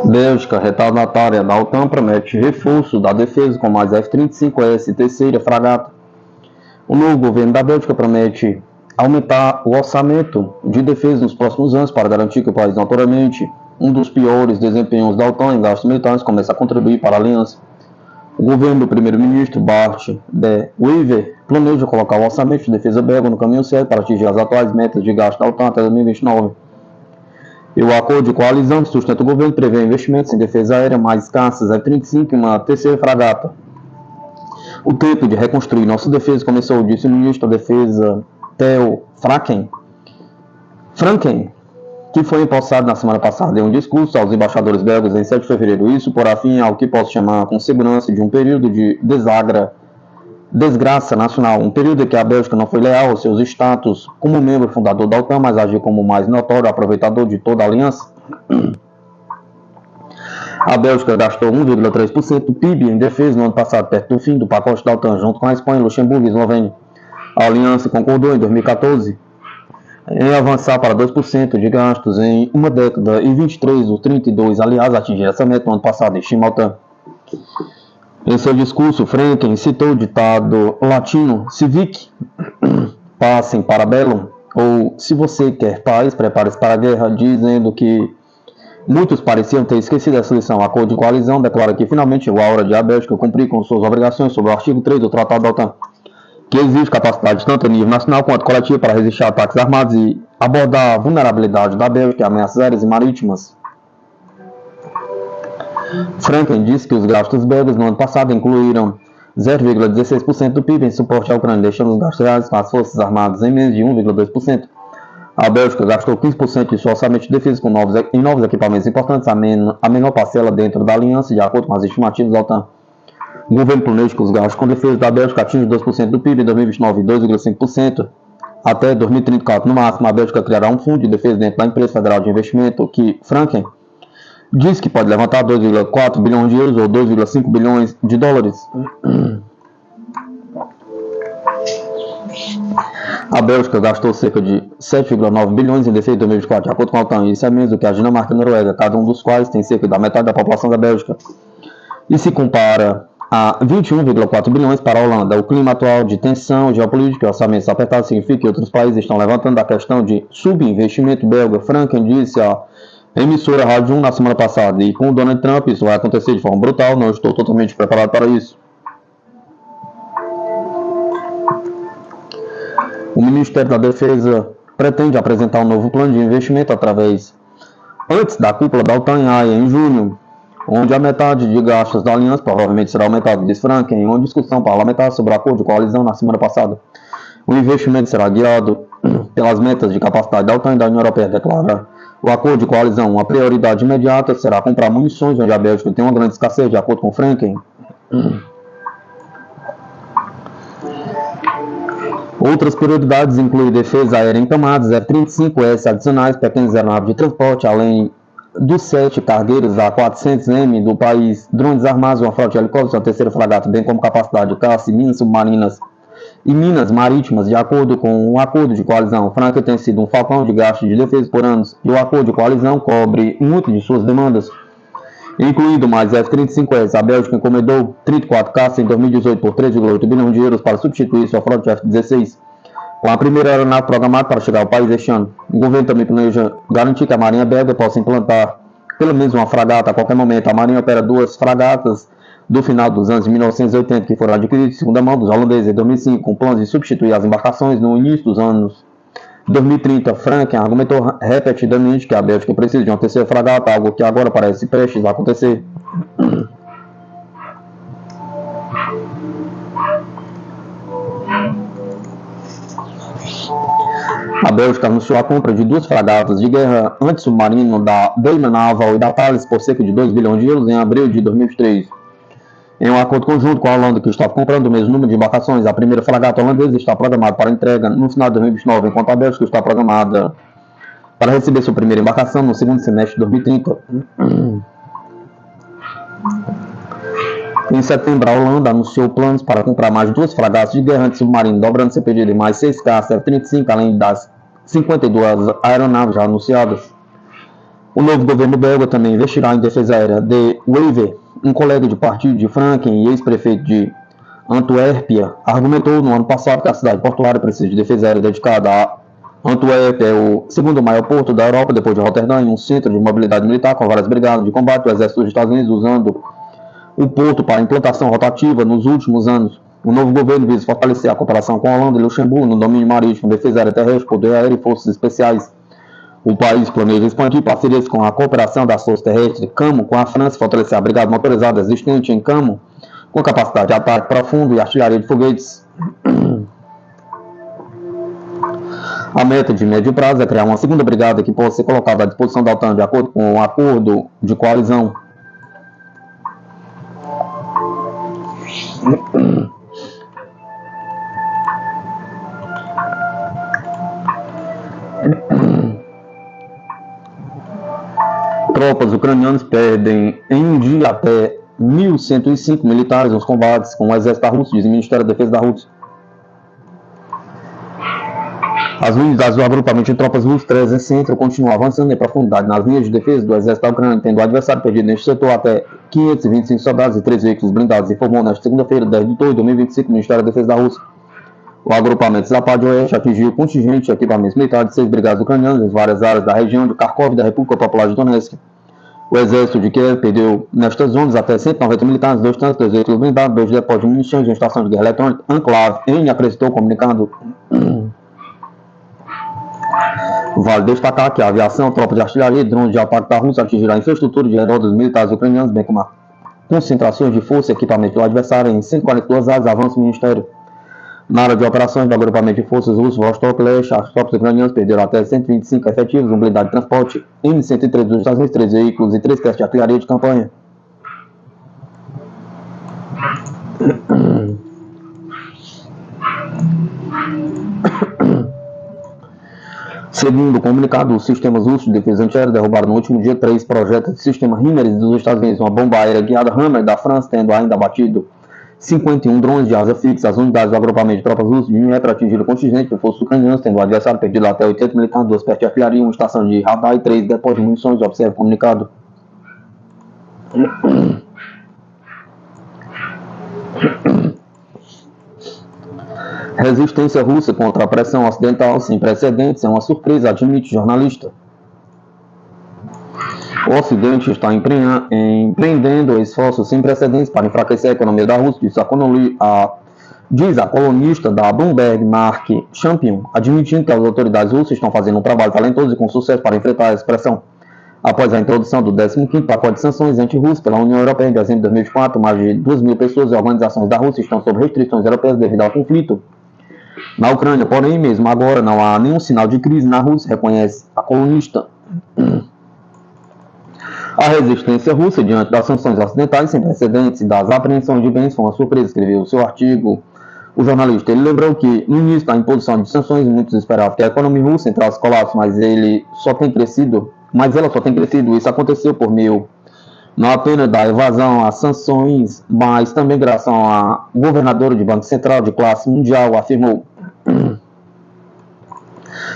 Bélgica retardatária da OTAN promete reforço da defesa com mais F-35S, terceira fragata. O novo governo da Bélgica promete aumentar o orçamento de defesa nos próximos anos para garantir que o país, notoriamente um dos piores desempenhos da OTAN em gastos militares, comece a contribuir para a aliança. O governo do primeiro-ministro Bart de Wever planeja colocar o orçamento de defesa belga no caminho certo para atingir as atuais metas de gasto da OTAN até 2029. E o acordo de coalizão que sustenta o governo prevê investimentos em defesa aérea mais escassas, F-35 e uma terceira fragata. O tempo de reconstruir nossa defesa começou, disse o ministro da Defesa Theo Franken, que foi empossado na semana passada em um discurso aos embaixadores belgas em 7 de fevereiro. Isso porá fim ao que posso chamar com segurança de um período de desgraça nacional, um período em que a Bélgica não foi leal aos seus status como membro fundador da OTAN, mas agiu como o mais notório aproveitador de toda a aliança. A Bélgica gastou 1,3% do PIB em defesa no ano passado, perto do fim do pacote da OTAN, junto com a Espanha, Luxemburgo e Eslovênia. A aliança concordou em 2014 em avançar para 2% de gastos em uma década, e 23 dos 32 aliados atingiram essa meta no ano passado, estima a OTAN. Em seu discurso, Franken citou o ditado latino Civic Pacem para Bellum, ou se você quer paz, prepare-se para a guerra, dizendo que muitos pareciam ter esquecido essa lição. A acordo de coalizão declara que finalmente chegou a hora de a Bélgica cumprir com suas obrigações sob o artigo 3 do Tratado da OTAN, que exige capacidade tanto a nível nacional quanto coletivo para resistir a ataques armados e abordar a vulnerabilidade da Bélgica e ameaças aéreas e marítimas. Franken disse que os gastos belgas no ano passado incluíram 0,16% do PIB em suporte à Ucrânia, deixando os gastos reais com as forças armadas em menos de 1,2%. A Bélgica gastou 15% de seu orçamento de defesa em novos equipamentos importantes, a menor parcela dentro da aliança, de acordo com as estimativas da OTAN. O governo planeja que os gastos com defesa da Bélgica atingem 2% do PIB em 2029 e 2,5% até 2034. No máximo, a Bélgica criará um fundo de defesa dentro da empresa federal de investimento que Franken diz que pode levantar 2,4 bilhões de euros ou 2,5 bilhões de dólares. A Bélgica gastou cerca de 7,9 bilhões em defesa em 2024, de acordo com a OTAN. Isso é menos do que a Dinamarca e a Noruega, cada um dos quais tem cerca da metade da população da Bélgica. E se compara a 21,4 bilhões para a Holanda. O clima atual de tensão geopolítica e orçamentos apertados significa que outros países estão levantando a questão de subinvestimento belga. Franken disse a emissora Rádio 1 na semana passada, e com o Donald Trump isso vai acontecer de forma brutal, não estou totalmente preparado para isso. O Ministério da Defesa pretende apresentar um novo plano de investimento antes da cúpula da OTAN em Haia, em junho, onde a metade de gastos da aliança provavelmente será aumentado, diz Franken, em uma discussão parlamentar sobre o acordo de coalizão na semana passada. O investimento será guiado pelas metas de capacidade da OTAN e da União Europeia, declara o acordo de coalizão. Uma prioridade imediata será comprar munições, onde a Bélgica tem uma grande escassez, de acordo com Franken. Outras prioridades incluem defesa aérea em camadas, F-35S adicionais, pequenas aeronaves de transporte, além dos 7 cargueiros A400M do país, drones armados, uma frota de helicópteros, uma terceira fragata, bem como capacidade de caça e minas submarinas e minas marítimas, de acordo com o acordo de coalizão. Franken tem sido um falcão de gasto de defesa por anos, e o acordo de coalizão cobre muitas de suas demandas, incluindo mais F-35S. A Bélgica encomendou 34 caças em 2018 por 3,8 bilhões de euros para substituir sua frota de F-16, com a primeira aeronave programada para chegar ao país este ano. O governo também planeja garantir que a Marinha belga possa implantar pelo menos uma fragata a qualquer momento. A Marinha opera 2 fragatas do final dos anos de 1980, que foram adquiridas de segunda mão dos holandeses em 2005, com planos de substituir as embarcações no início dos anos 2030. Franken argumentou repetidamente que a Bélgica precisa de uma terceira fragata, algo que agora parece prestes a acontecer. A Bélgica anunciou a compra de 2 fragatas de guerra antissubmarino da Bremen Naval e da Thales por cerca de 2 bilhões de euros em abril de 2023. Em um acordo conjunto com a Holanda, que está comprando o mesmo número de embarcações, a primeira fragata holandesa está programada para entrega no final de 2029, enquanto a Bélgica está programada para receber sua primeira embarcação no segundo semestre de 2030. Em setembro, a Holanda anunciou planos para comprar mais 2 fragatas de guerra antissubmarino, dobrando seu pedido em mais 6 caças F-35, além das 52 aeronaves já anunciadas. O novo governo belga também investirá em defesa aérea. De Wever, um colega de partido de Franken e ex-prefeito de Antuérpia, argumentou no ano passado que a cidade portuária precisa de defesa aérea dedicada. A Antuérpia é o segundo maior porto da Europa, depois de Roterdã, e um centro de mobilidade militar com várias brigadas de combate do exército dos Estados Unidos usando o porto para implantação rotativa nos últimos anos. O novo governo visa fortalecer a cooperação com a Holanda e Luxemburgo no domínio marítimo, defesa aérea terrestre, poder aéreo e forças especiais. O país planeja expandir parcerias com a cooperação das forças terrestres CAMO com a França e fortalecer a brigada motorizada existente em CAMO, com capacidade de ataque profundo e artilharia de foguetes. A meta de médio prazo é criar uma segunda brigada que possa ser colocada à disposição da OTAN de acordo com o acordo de coalizão. Tropas ucranianas perdem em um dia até 1.105 militares nos combates com o exército da Rússia, diz o Ministério da Defesa da Rússia. As unidades do agrupamento de tropas russas 3 Centro continuam avançando em profundidade nas linhas de defesa do exército da Ucrânia, tendo o adversário perdido neste setor até 525 soldados e 3 veículos blindados, informou nesta segunda-feira, 10 de outubro de 2025, o Ministério da Defesa da Rússia. O agrupamento Zapad Oeste atingiu o contingente de equipamentos militares de 6 brigadas ucranianas em várias áreas da região de Kharkov e da República Popular de Donetsk. O exército de Kiev perdeu nestas zonas até 190 militares, 2 tanques, 2 veículos blindados, 2 depósitos de munições de uma estação de guerra eletrônica Anclave, acrescentou comunicado. Vale destacar que a aviação, tropas de artilharia e drones de ataque da Rússia atingirá a infraestrutura de aeródromos militares ucranianos, bem como a concentrações de força e equipamento do adversário em 142 áreas, avança o Ministério. Na área de operações do agrupamento de forças russas Vostok Leste, as tropas ucranianas perderam até 125 efetivos, um blindado de transporte M103 dos Estados Unidos, 3 veículos e 3 peças de artilharia de campanha. Segundo o comunicado, os sistemas russos de defesa antiaérea derrubaram no último dia 3 projetos de sistema HIMARS dos Estados Unidos, uma bomba aérea guiada Hammer da França, tendo ainda abatido 51 drones de asa fixa. As unidades do agrupamento de tropas russas de para atingir o contingente de forças ucranianas, tendo o adversário perdido até 80 militares, 2 peças de artilharia, uma estação de radar e 3 depósitos de munições, observa o comunicado. Resistência russa contra a pressão ocidental sem precedentes é uma surpresa, admite jornalista. O Ocidente está empreendendo esforços sem precedentes para enfraquecer a economia da Rússia, diz a colunista da Bloomberg, Mark Champion, admitindo que as autoridades russas estão fazendo um trabalho talentoso e com sucesso para enfrentar essa pressão. Após a introdução do 15º pacote de sanções anti-russas pela União Europeia em dezembro de 2004, mais de 2.000 pessoas e organizações da Rússia estão sob restrições europeias devido ao conflito na Ucrânia. Porém, mesmo agora, não há nenhum sinal de crise na Rússia, reconhece a colunista. A resistência russa diante das sanções ocidentais sem precedentes e das apreensões de bens foi uma surpresa, escreveu o seu artigo o jornalista. Ele lembrou que, no início da imposição de sanções, muitos esperavam que a economia russa entrasse em colapso, mas ela só tem crescido. Isso aconteceu por meio não apenas da evasão às sanções, mas também graças a governadora de Banco Central de classe mundial, afirmou.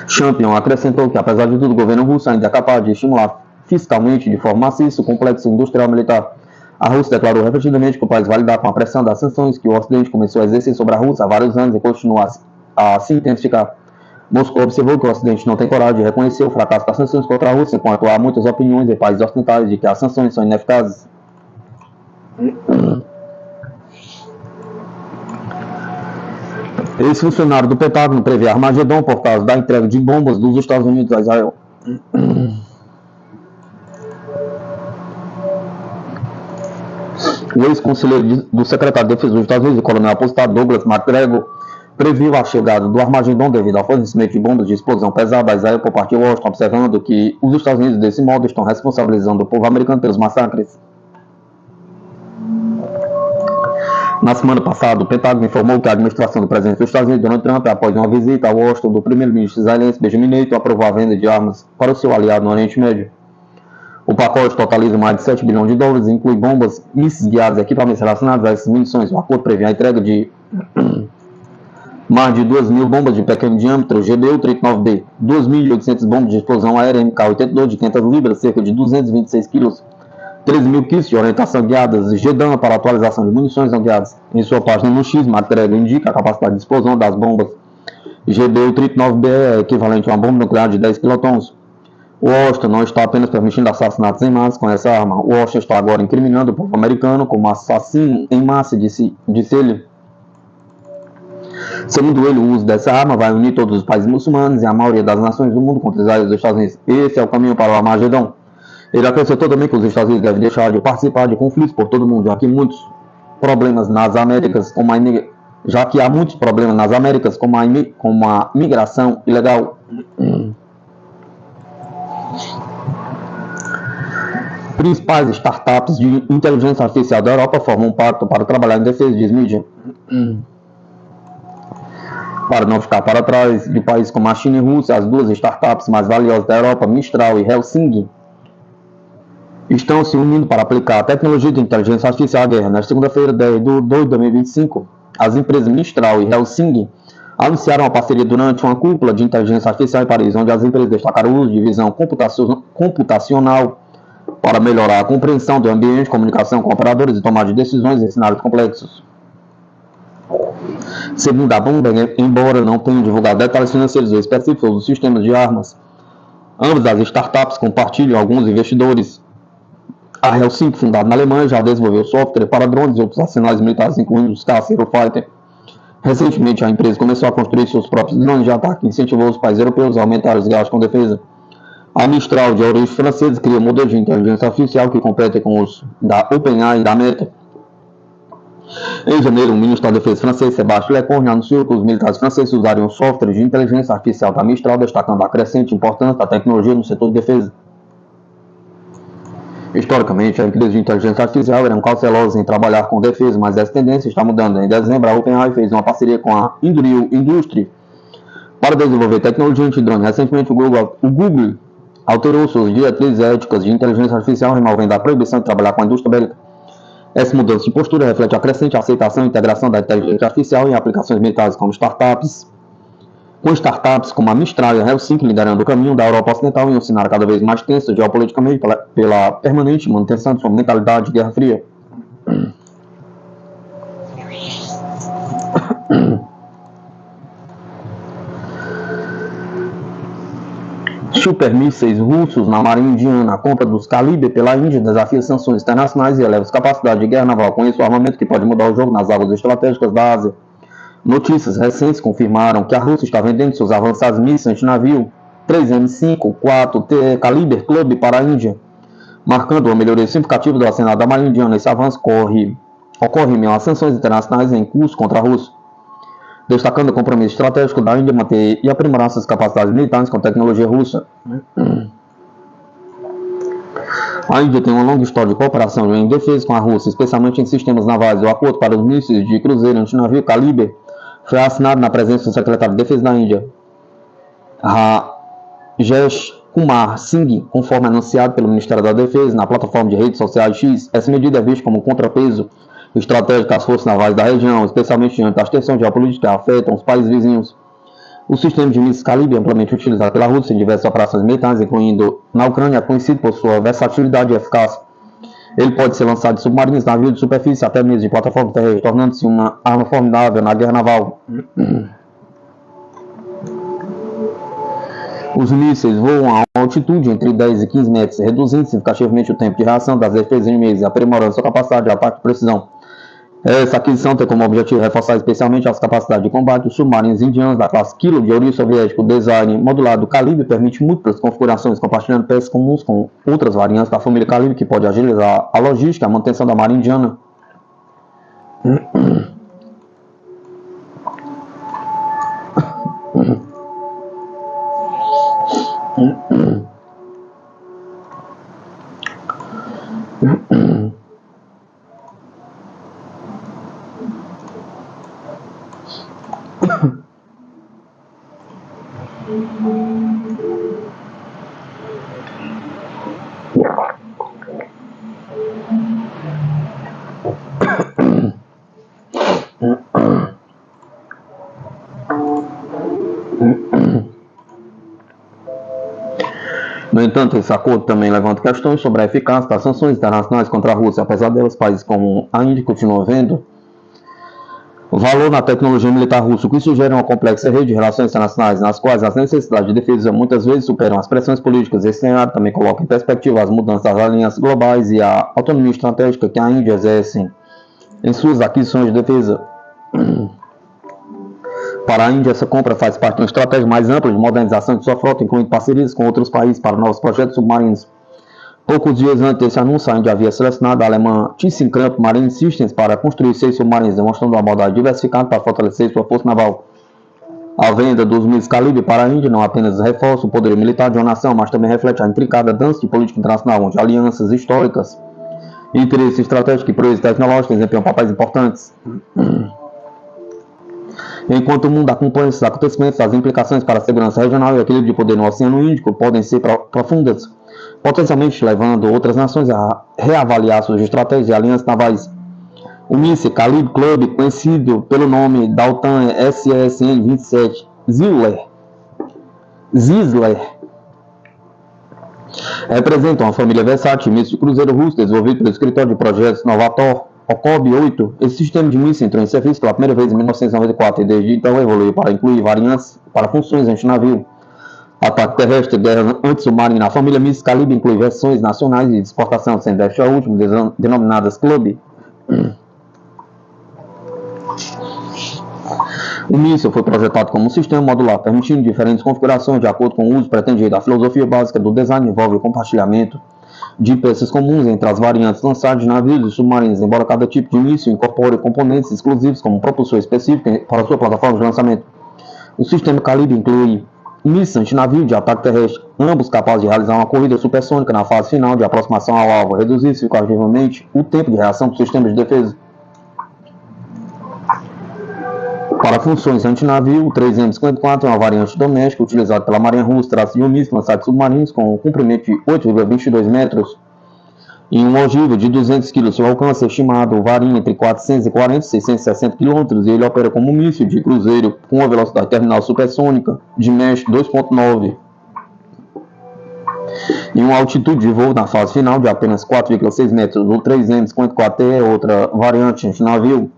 Champion acrescentou que, apesar de tudo, o governo russo ainda é capaz de estimular fiscalmente de forma maciça o complexo industrial militar. A Rússia declarou repetidamente que o país vai lidar com a pressão das sanções que o Ocidente começou a exercer sobre a Rússia há vários anos e continua a se intensificar. Moscou observou que o Ocidente não tem coragem de reconhecer o fracasso das sanções contra a Rússia, enquanto há muitas opiniões em países ocidentais de que as sanções são ineficazes. Ex-funcionário do Pentágono prevê Armagedon por causa da entrega de bombas dos Estados Unidos a Israel. O ex-conselheiro do secretário de Defesa dos Estados Unidos, o coronel apostado Douglas MacGregor, previu a chegada do Armagedon devido ao fornecimento de bombas de explosão pesada a Israel por parte de Washington, observando que os Estados Unidos, desse modo, estão responsabilizando o povo americano pelos massacres. Na semana passada, o Pentágono informou que a administração do presidente dos Estados Unidos, Donald Trump, após uma visita a Washington do primeiro-ministro israelense Benjamin Netanyahu, aprovou a venda de armas para o seu aliado no Oriente Médio. O pacote totaliza mais de 7 bilhões de dólares e inclui bombas, mísseis guiados e equipamentos relacionados a essas munições. O acordo prevê a entrega de mais de 2.000 bombas de pequeno diâmetro GBU-39B, 2.800 bombas de explosão aérea MK-82 de 500 libras, cerca de 226 quilos, 13.000 kits de orientação guiadas GDAM para atualização de munições não guiadas. Em sua página no X, MacGregor indica a capacidade de explosão das bombas GBU-39B é equivalente a uma bomba nuclear de 10 quilotons. Washington não está apenas permitindo assassinatos em massa com essa arma. Washington está agora incriminando o povo americano como assassino em massa, disse ele. Segundo ele, o uso dessa arma vai unir todos os países muçulmanos e a maioria das nações do mundo contra Israel e os Estados Unidos. Esse é o caminho para o Armagedon. Ele acrescentou também que os Estados Unidos devem deixar de participar de conflitos por todo o mundo, já que há muitos problemas nas Américas, como a migração ilegal. Principais startups de inteligência artificial da Europa formam um pacto para trabalhar em defesa, diz mídia. Para não ficar para trás de países como a China e a Rússia, as duas startups mais valiosas da Europa, Mistral e Helsing, estão se unindo para aplicar a tecnologia de inteligência artificial à guerra. Na segunda-feira, 10 de 2 de 2025, as empresas Mistral e Helsing anunciaram a parceria durante uma cúpula de inteligência artificial em Paris, onde as empresas destacaram o uso de visão computacional para melhorar a compreensão do ambiente, comunicação com operadores e tomar de decisões em cenários complexos. Segundo a Bloomberg, embora não tenham divulgado detalhes financeiros específicos dos sistemas de armas, ambas as startups compartilham alguns investidores. A Helsing, fundada na Alemanha, já desenvolveu software para drones e outros arsenais militares, incluindo os caça Eurofighter. Recentemente, a empresa começou a construir seus próprios drones de ataque e incentivou os países europeus a aumentar os gastos com defesa. A Mistral, de origem francesa, cria modelos de inteligência artificial que competem com os da OpenAI e da Meta. Em janeiro, o ministro da Defesa francês, Sébastien Lecornu, anunciou que os militares franceses usariam software de inteligência artificial da Mistral, destacando a crescente importância da tecnologia no setor de defesa. Historicamente, a empresa de inteligência artificial eram cautelosas em trabalhar com defesa, mas essa tendência está mudando. Em dezembro, a OpenAI fez uma parceria com a Anduril Industries para desenvolver tecnologia anti-drone. Recentemente, o Google alterou suas diretrizes éticas de inteligência artificial, removendo a proibição de trabalhar com a indústria bélica. Essa mudança de postura reflete a crescente aceitação e integração da inteligência artificial em aplicações militares com startups como a Mistral e a Helsing liderando o caminho da Europa Ocidental em um cenário cada vez mais tenso geopoliticamente pela permanente manutenção de sua mentalidade de Guerra Fria. Supermísseis russos na marinha indiana. A compra dos Kaliber pela Índia desafia sanções internacionais e eleva as capacidades de guerra naval. Com isso, o armamento que pode mudar o jogo nas águas estratégicas da Ásia. Notícias recentes confirmaram que a Rússia está vendendo seus avançados mísseis antinavio 3M5 4T Kaliber Club para a Índia, marcando uma melhoria significativa do arsenal da marinha indiana. Esse avanço ocorre em meio às sanções internacionais em curso contra a Rússia, destacando o compromisso estratégico da Índia manter e aprimorar suas capacidades militares com tecnologia russa. A Índia tem uma longa história de cooperação em defesa com a Rússia, especialmente em sistemas navais. O acordo para os mísseis de cruzeiro antinavio Kaliber foi assinado na presença do secretário de Defesa da Índia, Rajesh Kumar Singh, conforme anunciado pelo Ministério da Defesa na plataforma de redes sociais X. Essa medida é vista como contrapeso estratégico às forças navais da região, especialmente diante das tensões geopolíticas que afetam os países vizinhos. O sistema de mísseis Kaliber, amplamente utilizado pela Rússia em diversas operações militares, incluindo na Ucrânia, é conhecido por sua versatilidade e eficácia. Ele pode ser lançado de submarinos, navios de superfície, até mesmo de plataforma terrestre, tornando-se uma arma formidável na guerra naval. Os mísseis voam a altitude entre 10 e 15 metros, reduzindo significativamente o tempo de reação das defesas inimigas e aprimorando sua capacidade de ataque e precisão. Essa aquisição tem como objetivo reforçar especialmente as capacidades de combate dos submarinos indianos da classe Kilo de origem soviética. O design modular do Kaliber permite múltiplas configurações, compartilhando peças comuns com outras variantes da família Kaliber, que pode agilizar a logística e a manutenção da marinha indiana. No entanto, esse acordo também levanta questões sobre a eficácia das sanções internacionais contra a Rússia. Apesar delas, países como a Índia continuam vendo valor na tecnologia militar russa, o que sugere uma complexa rede de relações internacionais, nas quais as necessidades de defesa muitas vezes superam as pressões políticas. Esse cenário também coloca em perspectiva as mudanças das alianças globais e a autonomia estratégica que a Índia exerce em suas aquisições de defesa. Para a Índia, essa compra faz parte de uma estratégia mais ampla de modernização de sua frota, incluindo parcerias com outros países para novos projetos submarinos. Poucos dias antes desse anúncio, a Índia havia selecionado a alemã ThyssenKrupp Marine Systems para construir 6 submarinos, demonstrando uma modalidade diversificada para fortalecer sua força naval. A venda dos mísseis Calibre para a Índia não apenas reforça o poder militar de uma nação, mas também reflete a intrincada dança de política internacional, onde alianças históricas, interesses estratégicos e proezas tecnológicas desempenham papéis importantes. Enquanto o mundo acompanha esses acontecimentos, as implicações para a segurança regional e o equilíbrio de poder no Oceano Índico podem ser profundas, potencialmente levando outras nações a reavaliar suas estratégias e alianças navais. O míssil Calibre Club, conhecido pelo nome da OTAN SSN-27 Zizler, representa uma família versátil de mísseis de cruzeiro russo desenvolvido pelo escritório de projetos Novator Okob-8. Esse sistema de míssil entrou em serviço pela primeira vez em 1994 e desde então evoluiu para incluir variantes para funções antinavio, ataque terrestre, guerra antissubmarina. A família míssil Calibre inclui versões nacionais de exportação, sendo esta a última, denominadas Club. O míssil foi projetado como um sistema modular, permitindo diferentes configurações de acordo com o uso pretendido. A filosofia básica do design envolve o compartilhamento de peças comuns entre as variantes lançadas de navios e submarinos, embora cada tipo de míssil incorpore componentes exclusivos como propulsor específico para sua plataforma de lançamento. O sistema Calibre inclui mísseis antinavio de ataque terrestre, ambos capazes de realizar uma corrida supersônica na fase final de aproximação ao alvo, reduzir significativamente o tempo de reação dos sistemas de defesa. Para funções antinavio, o 3M-54 é uma variante doméstica utilizada pela Marinha Russa. Trata-se de um míssil lançado de submarinos com um comprimento de 8,22 metros e um ogiva de 200 kg. Seu alcance estimado varia entre 440 e 660 km e ele opera como um míssil de cruzeiro com uma velocidade terminal supersônica de Mach 2.9 e uma altitude de voo na fase final de apenas 4,6 metros. O 3M-54T é outra variante antinavio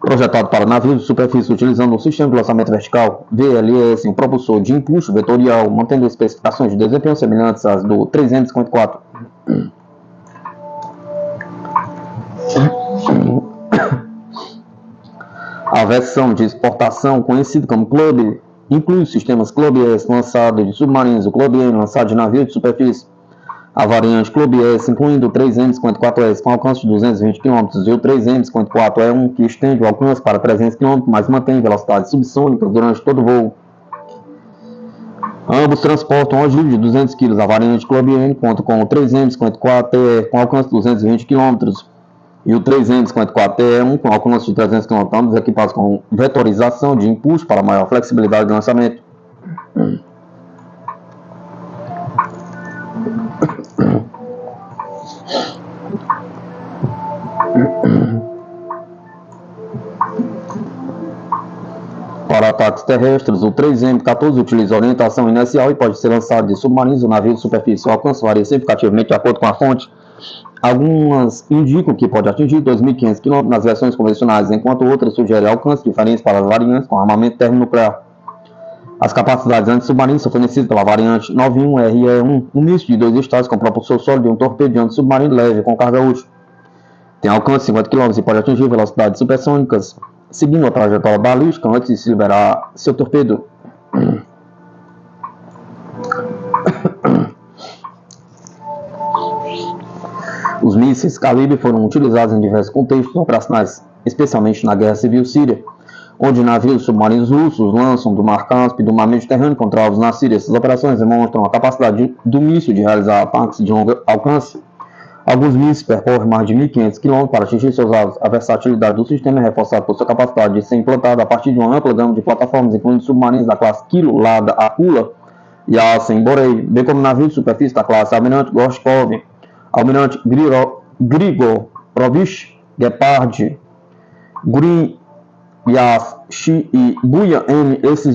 projetado para navios de superfície utilizando um sistema de lançamento vertical VLS, um propulsor de impulso vetorial, mantendo especificações de desempenho semelhantes às do 354. A versão de exportação, conhecida como Club, inclui os sistemas Club-S lançado de submarinos, o Club-N lançado de navios de superfície, a variante Club-S, incluindo o 3M-54S com alcance de 220 km e o 3M-54E1, que estende o alcance para 300 km, mas mantém velocidades subsônicas durante todo o voo. Ambos transportam um ogiva de 200 kg. A variante Club-N conta com o 3M-54TE com alcance de 220 km e o 3M-54TE1 com alcance de 300 km, ambos equipados com vetorização de impulso para maior flexibilidade de lançamento. Para ataques terrestres, o 3M-14 utiliza orientação inercial e pode ser lançado de submarinos ou navios de superfície. O alcance varia significativamente de acordo com a fonte. Algumas indicam que pode atingir 2.500 km nas versões convencionais, enquanto outras sugerem alcances diferentes para as variantes com armamento termonuclear. As capacidades antissubmarinas são fornecidas pela variante 91RE1, um misto de 2 estágios com propulsor sólido e um torpedo antissubmarino leve com carga útil. Tem alcance de 50 km e pode atingir velocidades supersônicas, seguindo a trajetória balística antes de se liberar seu torpedo. Os mísseis Calibre foram utilizados em diversos contextos operacionais, especialmente na Guerra Civil Síria, onde navios submarinos russos lançam do Mar Cáspio e do Mar Mediterrâneo contra alvos na Síria. Essas operações demonstram a capacidade do míssil de realizar ataques de longo alcance. Alguns mísseis percorrem mais de 1.500 km para atingir seus alvos. A versatilidade do sistema é reforçada por sua capacidade de ser implantado a partir de uma ampla gama de plataformas, incluindo submarinos da classe Kilo, Lada, Akula e Asen Borei, bem como navios de superfície da classe Almirante Gorshkov, Almirante Grigorovich, Gepard, Green, Yas, Shi e Buya M. Essa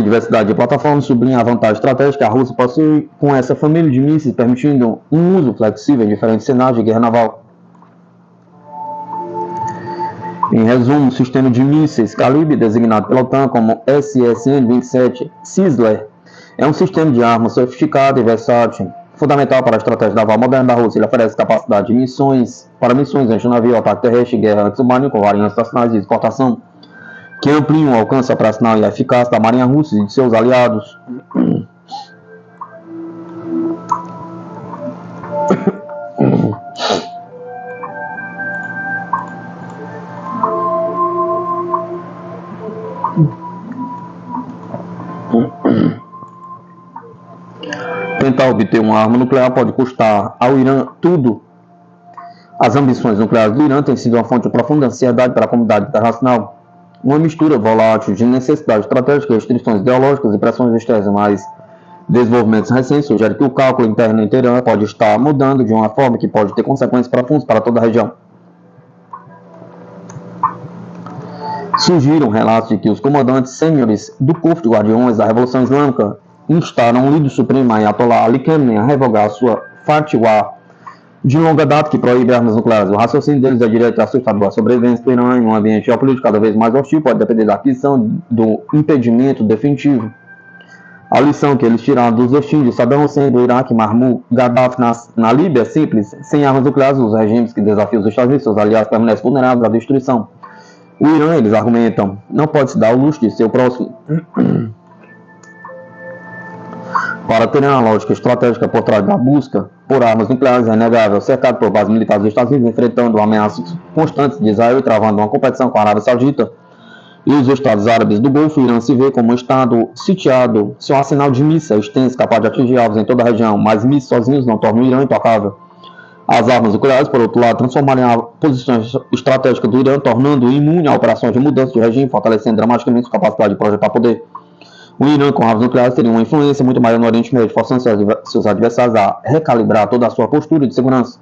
diversidade de plataformas sublinha a vantagem estratégica que a Rússia possui com essa família de mísseis, permitindo um uso flexível em diferentes cenários de guerra naval. Em resumo, o sistema de mísseis Calibre, designado pela OTAN como SSN-27 Sizzler, é um sistema de armas sofisticado e versátil, fundamental para a estratégia naval moderna da Rússia. Ele oferece capacidade de missões anti-navio, ataque terrestre, guerra anti-submarino com variantes estacionais de exportação, que ampliam o alcance operacional e a eficácia da Marinha Russa e de seus aliados. Tentar obter uma arma nuclear pode custar ao Irã tudo. As ambições nucleares do Irã têm sido uma fonte de profunda ansiedade para a comunidade internacional. Uma mistura volátil de necessidade estratégica, restrições ideológicas e pressões externas, mas desenvolvimentos recentes sugerem que o cálculo interno em Teherã pode estar mudando de uma forma que pode ter consequências profundas para toda a região. Surgiram relatos de que os comandantes sêniores do Corpo de Guardiões da Revolução Islâmica instaram o líder supremo Ayatollah Ali Khamenei a revogar sua fatwa de longa data que proíbe armas nucleares. O raciocínio deles é direto assustador. A sobrevivência do Irã em um ambiente geopolítico cada vez mais hostil pode depender da aquisição do impedimento definitivo. A lição que eles tiraram dos destinos de Saddam Hussein do Iraque e Mahmoud Gaddafi na Líbia é simples. Sem armas nucleares, os regimes que desafiam os Estados Unidos e seus aliados permanecem vulneráveis à destruição. O Irã, eles argumentam, não pode se dar o luxo de ser o próximo. Para ter uma lógica estratégica por trás da busca por armas nucleares, é inegável, cercado por bases militares dos Estados Unidos, enfrentando ameaças constantes de Israel e travando uma competição com a Arábia Saudita e os Estados Árabes do Golfo, o Irã se vê como um estado sitiado. Seu arsenal de mísseis extenso, capaz de atingir alvos em toda a região, mas mísseis sozinhos não tornam o Irã intocável. As armas nucleares, por outro lado, transformarem a posição estratégica do Irã, tornando-o imune a operações de mudança de regime, fortalecendo dramaticamente sua capacidade de projetar poder. O Irã, com armas nucleares, teria uma influência muito maior no Oriente Médio, forçando seus adversários a recalibrar toda a sua postura de segurança.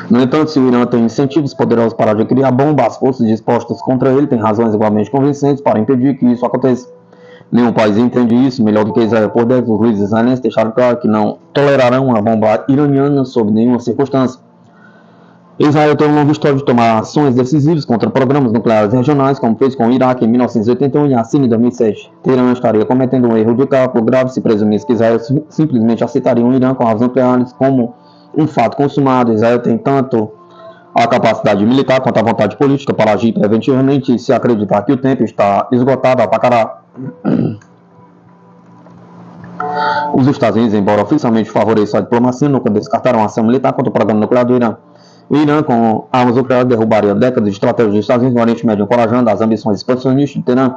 No entanto, se o Irã tem incentivos poderosos para adquirir a bomba, as forças dispostas contra ele têm razões igualmente convincentes para impedir que isso aconteça. Nenhum país entende isso melhor do que Israel. Por dentro, os líderes israelenses deixaram claro que não tolerarão uma bomba iraniana sob nenhuma circunstância. Israel tem uma longa história de tomar ações decisivas contra programas nucleares regionais, como fez com o Iraque em 1981 e a Síria em 2007. Teherã estaria cometendo um erro de cálculo grave se presumisse que Israel simplesmente aceitaria um Irã com armas nucleares como um fato consumado. Israel tem tanto a capacidade militar quanto a vontade política para agir preventivamente e se acreditar que o tempo está esgotado, atacará. Os Estados Unidos, embora oficialmente favoreçam a diplomacia, nunca descartaram a ação militar contra o programa nuclear do Irã. O Irã, com armas nucleares, derrubaria décadas de estratégia dos Estados Unidos no Oriente Médio, encorajando as ambições expansionistas de Teherã,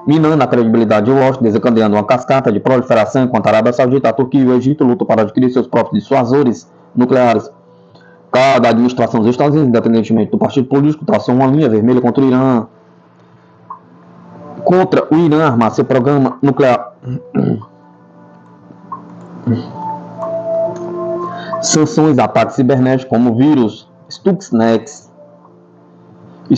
minando a credibilidade de Washington, desencadeando uma cascata de proliferação, enquanto a Arábia Saudita, a Turquia e o Egito lutam para adquirir seus próprios dissuasores nucleares. Cada administração dos Estados Unidos, independentemente do partido político, traçou uma linha vermelha contra o Irã. Contra o Irã armar seu programa nuclear. Sanções, ataques cibernéticos como o vírus Stuxnet e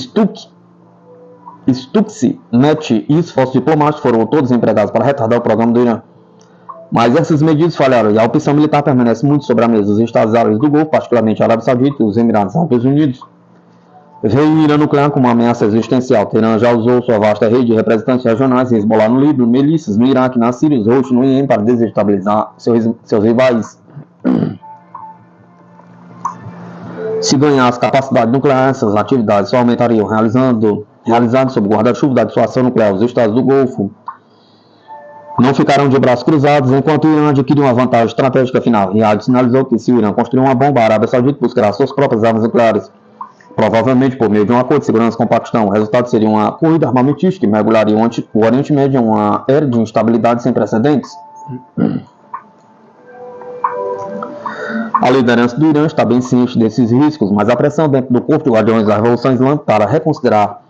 esforços diplomáticos foram todos empregados para retardar o programa do Irã. Mas essas medidas falharam e a opção militar permanece muito sobre a mesa dos Estados Árabes do Golfo, particularmente a Arábia Saudita e os Emirados Árabes Unidos. Veio o Irã nuclear como uma ameaça existencial. Teherã já usou sua vasta rede de representantes regionais, Hezbollah no Líbano, milícias no Iraque, na Síria, os Houthis no Iêmen para desestabilizar seus rivais. Se ganhasse capacidade nuclear, essas atividades só aumentariam, realizando realizados sob guarda-chuva da dissuasão nuclear. Os estados do Golfo não ficarão de braços cruzados enquanto o Irã adquire uma vantagem estratégica final. Riad sinalizou que se o Irã construir uma bomba, a Arábia Saudita buscará suas próprias armas nucleares, provavelmente por meio de um acordo de segurança com o Paquistão. O resultado seria uma corrida armamentística que mergulharia o Oriente Médio em uma era de instabilidade sem precedentes. A liderança do Irã está bem ciente desses riscos, mas a pressão dentro do corpo de guardiões da Revolução Islâmica para reconsiderar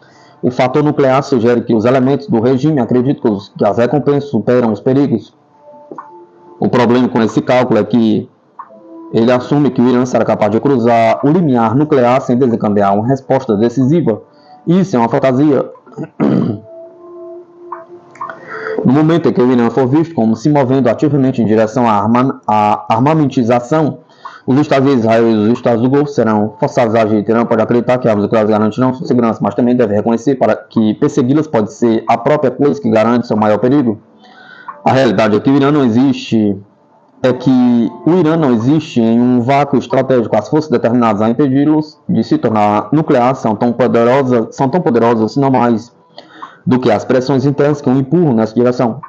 o fator nuclear sugere que os elementos do regime acreditam que as recompensas superam os perigos. O problema com esse cálculo é que ele assume que o Irã será capaz de cruzar o limiar nuclear sem desencadear uma resposta decisiva. Isso é uma fantasia. No momento em que o Irã for visto como se movendo ativamente em direção à armamentização, os Estados de Israel e os Estados do Golfo serão forçados a agir. Irã pode acreditar que armas nucleares garantirão sua segurança, mas também deve reconhecer que persegui-las pode ser a própria coisa que garante seu maior perigo. A realidade é que o Irã não existe em um vácuo estratégico. As forças determinadas a impedi-los de se tornar nuclear são tão poderosas, se não mais, do que as pressões internas que o empurram nessa direção.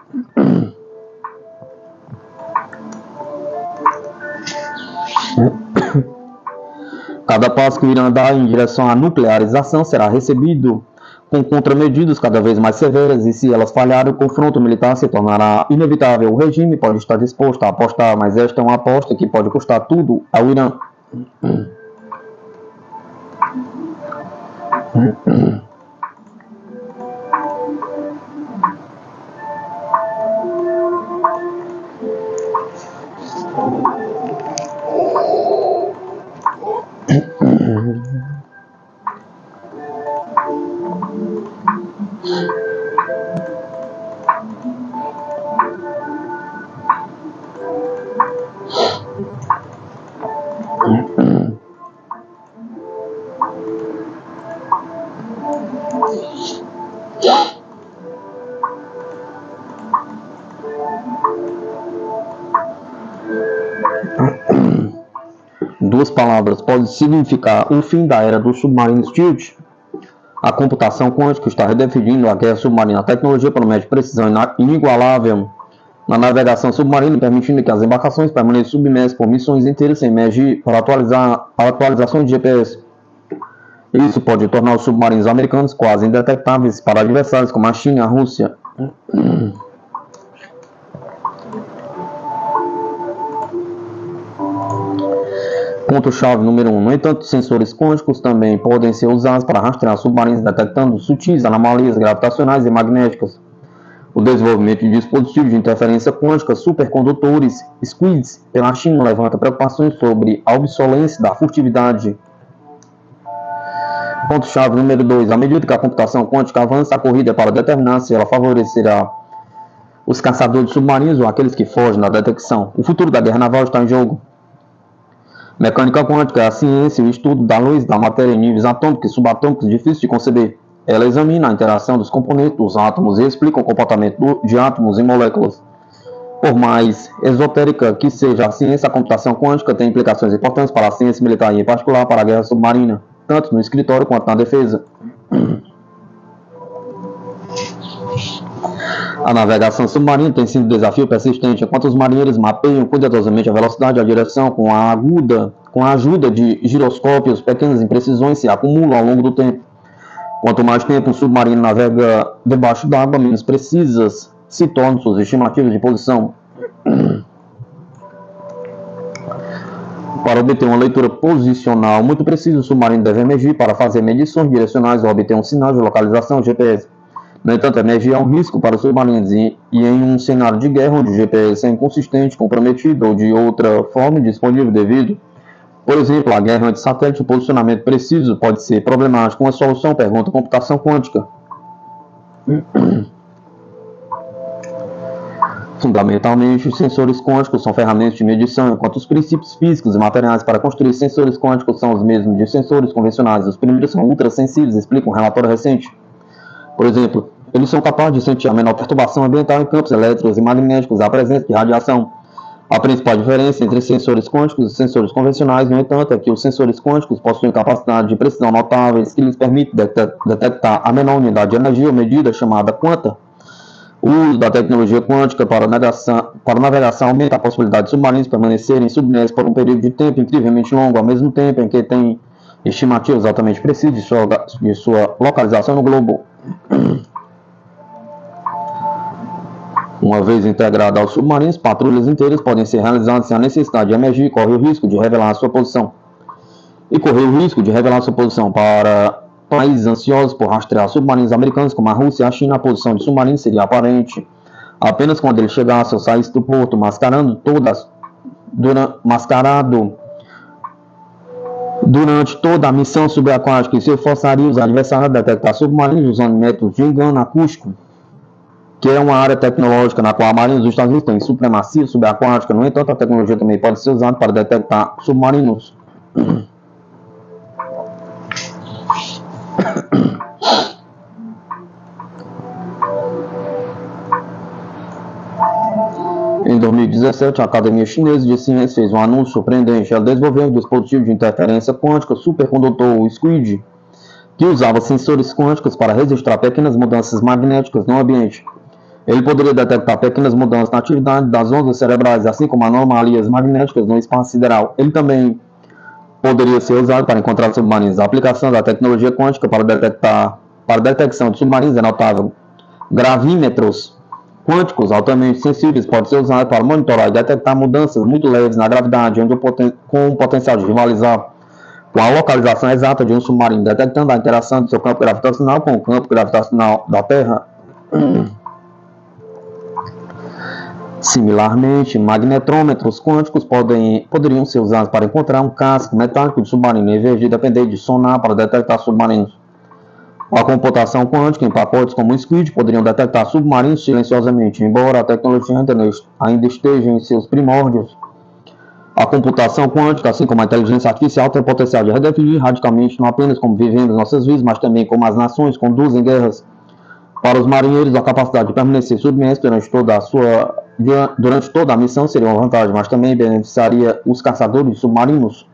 Cada passo que o Irã dá em direção à nuclearização será recebido com contramedidas cada vez mais severas, e se elas falharem, o confronto militar se tornará inevitável. O regime pode estar disposto a apostar, mas esta é uma aposta que pode custar tudo ao Irã. Duas palavras podem significar o fim da era dos submarinos stealth. A computação quântica está redefinindo a guerra submarina. A tecnologia permite de precisão inigualável na navegação submarina, permitindo que as embarcações permaneçam submersas por missões inteiras sem emergir para atualizações de GPS. Isso pode tornar os submarinos americanos quase indetectáveis para adversários como a China e a Rússia. Ponto-chave número 1. No entanto, sensores quânticos também podem ser usados para rastrear submarinos detectando sutis anomalias gravitacionais e magnéticas. O desenvolvimento de dispositivos de interferência quântica supercondutores SQUIDs pela China levanta preocupações sobre a obsolescência da furtividade. Ponto-chave número 2. À medida que a computação quântica avança, a corrida é para determinar se ela favorecerá os caçadores de submarinos ou aqueles que fogem da detecção. O futuro da guerra naval está em jogo. Mecânica quântica é a ciência e o estudo da luz da matéria em níveis atômicos e subatômicos difíceis de conceber. Ela examina a interação dos componentes dos átomos e explica o comportamento de átomos e moléculas. Por mais esotérica que seja a ciência, a computação quântica tem implicações importantes para a ciência militar e, em particular, para a guerra submarina, tanto no escritório quanto na defesa. A navegação submarina tem sido um desafio persistente, enquanto os marinheiros mapeiam cuidadosamente a velocidade e a direção com a ajuda de giroscópios. Pequenas imprecisões se acumulam ao longo do tempo. Quanto mais tempo um submarino navega debaixo d'água, menos precisas se tornam suas estimativas de posição. Para obter uma leitura posicional muito precisa, o submarino deve emergir para fazer medições direcionais ou obter um sinal de localização GPS. No entanto, emergir é um risco para os submarinos e em um cenário de guerra onde o GPS é inconsistente, comprometido ou de outra forma disponível devido. Por exemplo, a guerra anti-satélite, o posicionamento preciso pode ser problemático. Uma solução pergunta computação quântica. Fundamentalmente, os sensores quânticos são ferramentas de medição, enquanto os princípios físicos e materiais para construir sensores quânticos são os mesmos de sensores convencionais. Os primeiros são ultrassensíveis, explica um relatório recente. Por exemplo, eles são capazes de sentir a menor perturbação ambiental em campos elétricos e magnéticos, a presença de radiação. A principal diferença entre sensores quânticos e sensores convencionais, no entanto, é que os sensores quânticos possuem capacidade de precisão notáveis que lhes permite detectar a menor unidade de energia ou medida, chamada quanta. O uso da tecnologia quântica para navegação aumenta a possibilidade de submarinos permanecerem submersos por um período de tempo incrivelmente longo, ao mesmo tempo em que tem estimativas altamente precisas de sua localização no globo. Uma vez integrada aos submarinos, patrulhas inteiras podem ser realizadas sem a necessidade de emergir e corre o risco de revelar sua posição. Para países ansiosos por rastrear submarinos americanos como a Rússia e a China, a posição de submarinos seria aparente apenas quando ele chegasse ou saísse do porto, mascarado durante toda a missão subaquática. Isso forçaria os adversários a detectar submarinos usando métodos de engano acústico, que é uma área tecnológica na qual a Marinha dos Estados Unidos tem supremacia subaquática. No entanto, a tecnologia também pode ser usada para detectar submarinos. Em 2017, a Academia Chinesa de Ciências fez um anúncio surpreendente. Ela desenvolveu um dispositivo de interferência quântica supercondutor, o SQUID, que usava sensores quânticos para registrar pequenas mudanças magnéticas no ambiente. Ele poderia detectar pequenas mudanças na atividade das ondas cerebrais, assim como anomalias magnéticas no espaço sideral. Ele também poderia ser usado para encontrar submarinos. A aplicação da tecnologia quântica para detecção de submarinos é notável. Gravímetros quânticos altamente sensíveis podem ser usados para monitorar e detectar mudanças muito leves na gravidade, com o potencial de rivalizar com a localização exata de um submarino, detectando a interação do seu campo gravitacional com o campo gravitacional da Terra. Similarmente, magnetrômetros quânticos poderiam ser usados para encontrar um casco metálico de submarino, em vez de depender de sonar para detectar submarinos. A computação quântica em pacotes como o SQUID poderiam detectar submarinos silenciosamente, embora a tecnologia ainda esteja em seus primórdios. A computação quântica, assim como a inteligência artificial, tem o potencial de redefinir radicalmente não apenas como vivemos nossas vidas, mas também como as nações conduzem guerras. Para os marinheiros, a capacidade de permanecer submerso durante toda a missão seria uma vantagem, mas também beneficiaria os caçadores submarinos.